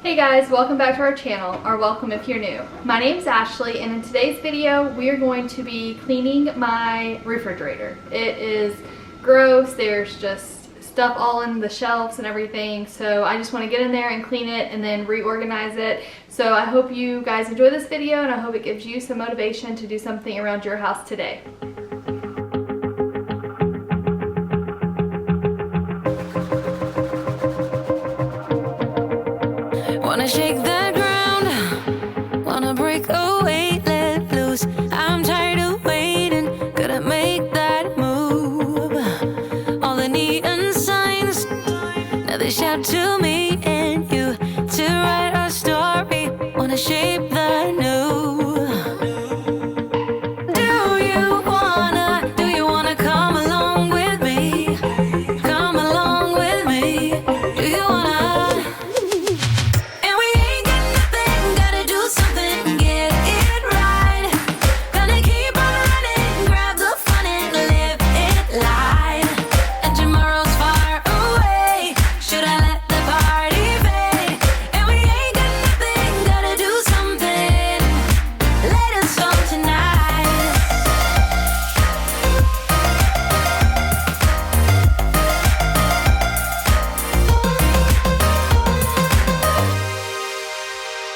Hey guys, welcome back to our channel, or welcome if you're new. My name's Ashley, and in today's video we are going to be cleaning my refrigerator. It is gross, there's just stuff all in the shelves and everything, so I just want to get in there and clean it and then reorganize it. So I hope you guys enjoy this video, and I hope it gives you some motivation to do something around your house today. Wanna shake the ground, wanna break away, let loose. I'm tired of waiting, gotta make that move. All the neon signs, now they shout to me and you to write our story. Wanna shape the new. Do you wanna come along with me? Come along with me. Do you wanna?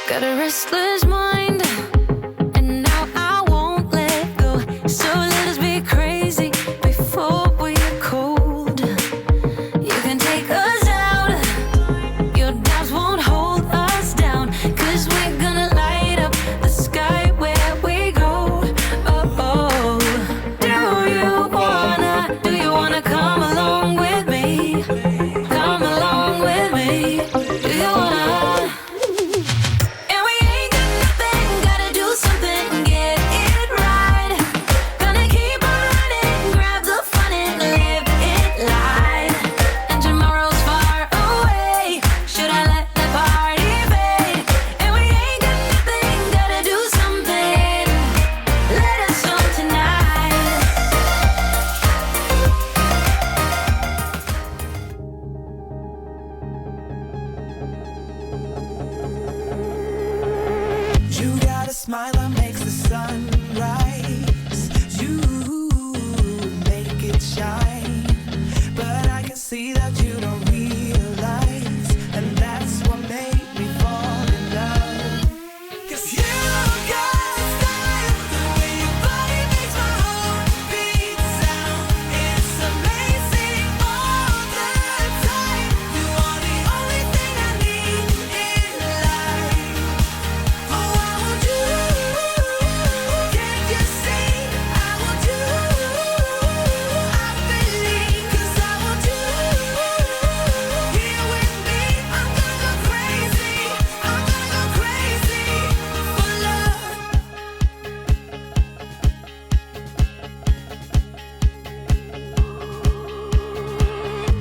Got a restless mind, and now I won't let go. So let us be crazy before we are cold. You can take us out, your doubts won't hold us down, 'cause we're gonna light up the sky where we go. Oh, do you wanna come along with me? Come along with me. Do you wanna? You got a smile that makes the sun rise. You make it shine. But I can see that you don't realize, and that's what made me fall in love. 'Cause you got style, the way your body makes my heart beat sound. It's amazing all the time. You are the only thing I need in life. Oh, I want you, can't you see? I want you, I believe, 'cause I want you here with me. I'm gonna go crazy, I'm gonna go crazy for love.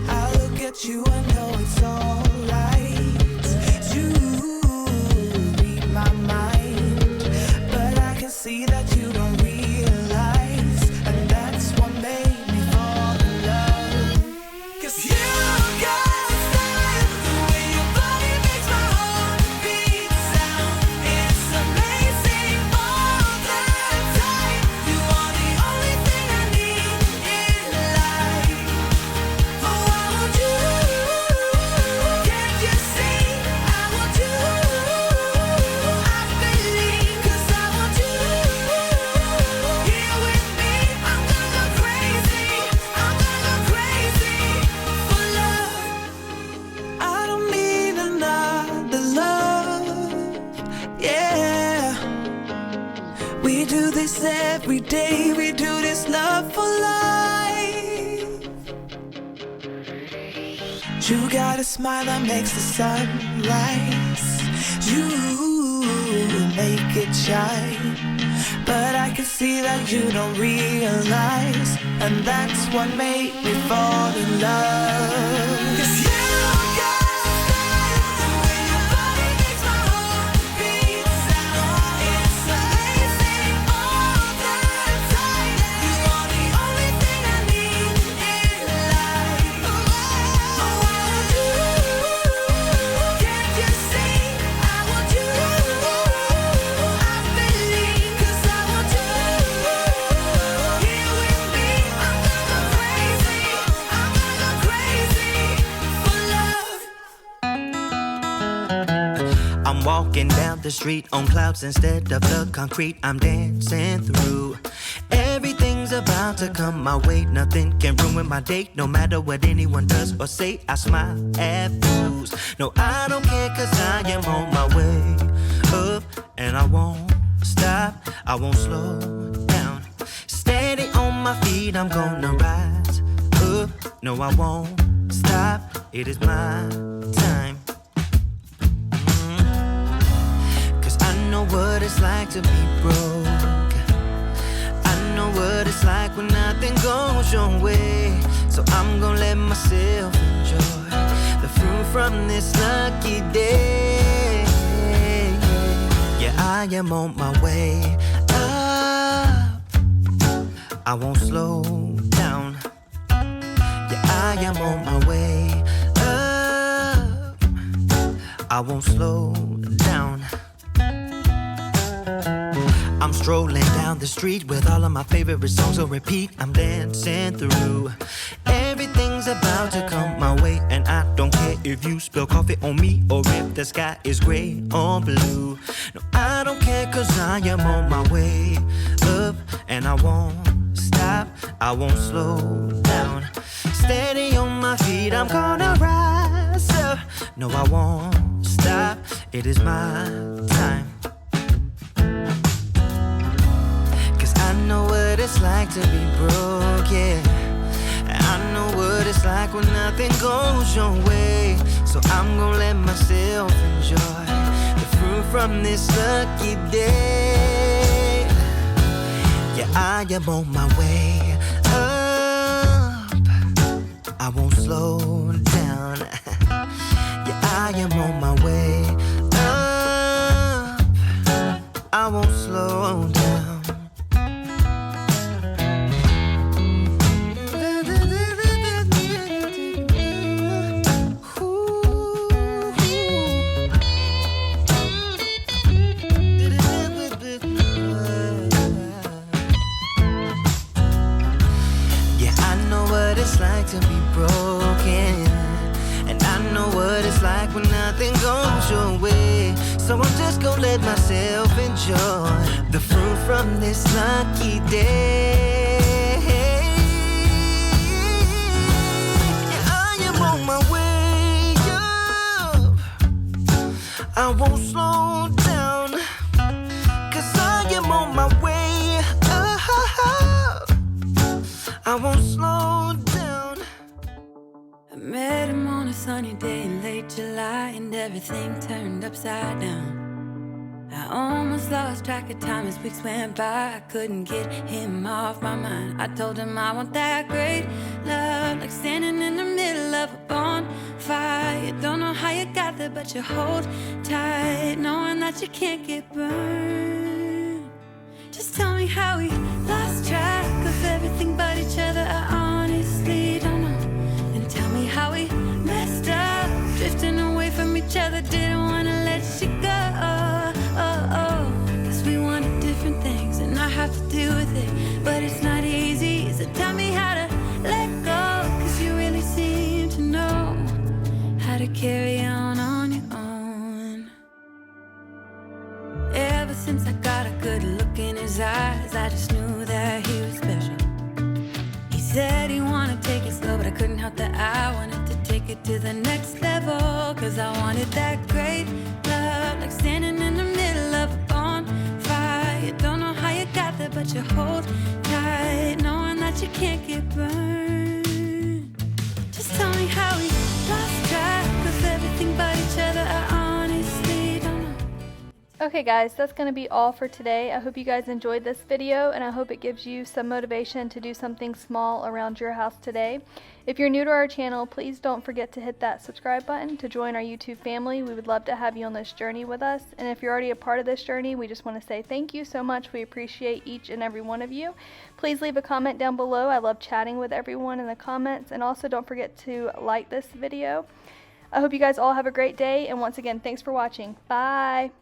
I look at you and know it's alright. You read my mind, but I can see that you don't realize, and that's what made me fall in love. 'Cause you got style, the way your body makes my heart beat sound. It's amazing all the time. You are the only thing I need in life. Oh, I want you, can't you see? I want you, I believe, 'cause I want you here with me. I'm gonna go crazy, I'm gonna go crazy for love. I don't need another love, yeah. We do this every day, we do this love for life. You got a smile that makes the sun rise. You make it shine. But I can see that you don't realize, and that's what made me fall in love. 'Cause you got style, the way your body makes my heart beat sound. It's amazing all the time. You are the only thing I need in life. Oh, I want you, can't you see? I'm walking down the street on clouds instead of the concrete. I'm dancing through. Everything's about to come my way. Nothing can ruin my day. No matter what anyone does or say, I smile at fools. No, I don't care, cause I am on my way up. And I won't stop, I won't slow down. Steady on my feet, I'm gonna rise up. No, I won't stop, it is my time. Cause I know what it's like to be broke. I know what it's like when nothing goes your way. So I'm gonna let myself enjoy the fruit from this lucky day. Yeah, I am on my way up. I won't slow down. Yeah, I am on my way up. I won't slow down. I'm strolling down the street with all of my favorite songs on repeat. I'm dancing through. Everything's about to come my way, and I don't care if you spill coffee on me or if the sky is gray or blue. No, I don't care, cause I am on my way up. And I won't stop, I won't slow down. Steady on my feet, I'm gonna rise up. No, I won't stop, it is my time. Cause I know what it's like to be broke, yeah. I know what it's like when nothing goes your way. So I'm gonna let myself enjoy the fruit from this lucky day. Yeah, I am on my way up. I won't slow down. Yeah, I am on my way up. I won't slow down. To be broken, and I know what it's like when nothing goes your way. So I'm just gonna let myself enjoy the fruit from this lucky day. Yeah, I am on my way up. I won't slow down, cause I am on my way up. I won't slow down. I met him on a sunny day in late July, and everything turned upside down. I almost lost track of time as weeks went by. I couldn't get him off my mind. I told him I want that great love, like standing in the middle of a bonfire. You don't know how you got there, but you hold tight, knowing that you can't get burned. Just tell me how we lost track of everything but each other. I honestly don't know. And tell me how we messed up, drifting away from each other. Didn't wanna let you go. Cause we wanted different things, and I have to deal with it, but it's not easy. So tell me how to let go, cause you really seem to know how to carry on your own. Ever since I got a good look in his eyes, I just knew that he was special. He said he wanted to take it slow, but I couldn't help that I wanted to take it to the next level. Cause I wanted that great love, like standing in the middle of a bonfire. You don't know how you got there, but you hold tight, knowing that you can't get burned. Just tell me how we lost track of everything but each other. I honestly don't know. Okay guys, that's going to be all for today. I hope you guys enjoyed this video, and I hope it gives you some motivation to do something small around your house today. If you're new to our channel, please don't forget to hit that subscribe button to join our YouTube family. We would love to have you on this journey with us. And if you're already a part of this journey, we just want to say thank you so much. We appreciate each and every one of you. Please leave a comment down below. I love chatting with everyone in the comments. And also don't forget to like this video. I hope you guys all have a great day. And once again, thanks for watching. Bye.